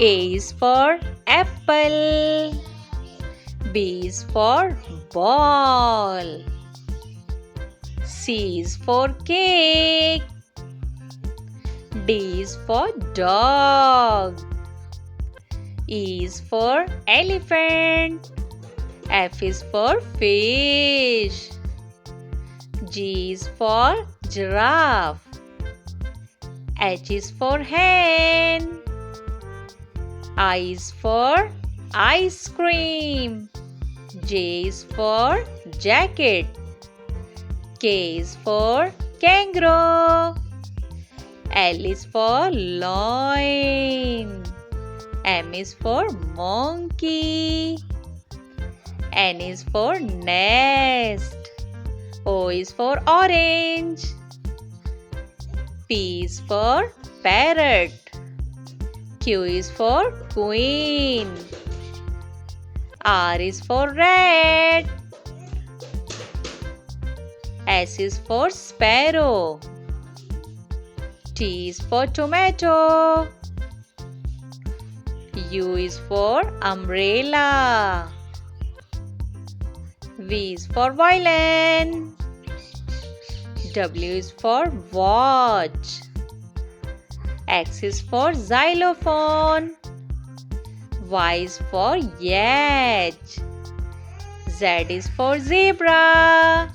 A is for apple. B is for ball. C is for cake. D is for dog. E is for elephant. F is for fish. G is for giraffe. H is for hen. I is for ice cream. J is for jacket. K is for kangaroo. L is for lion. M is for monkey. N is for nest. O is for orange. P is for parrot. Q is for queen. R is for rat. S is for sparrow. T is for tomato. U is for umbrella. V is for violin. W is for watch. X is for xylophone. Y is for yacht. Z is for zebra.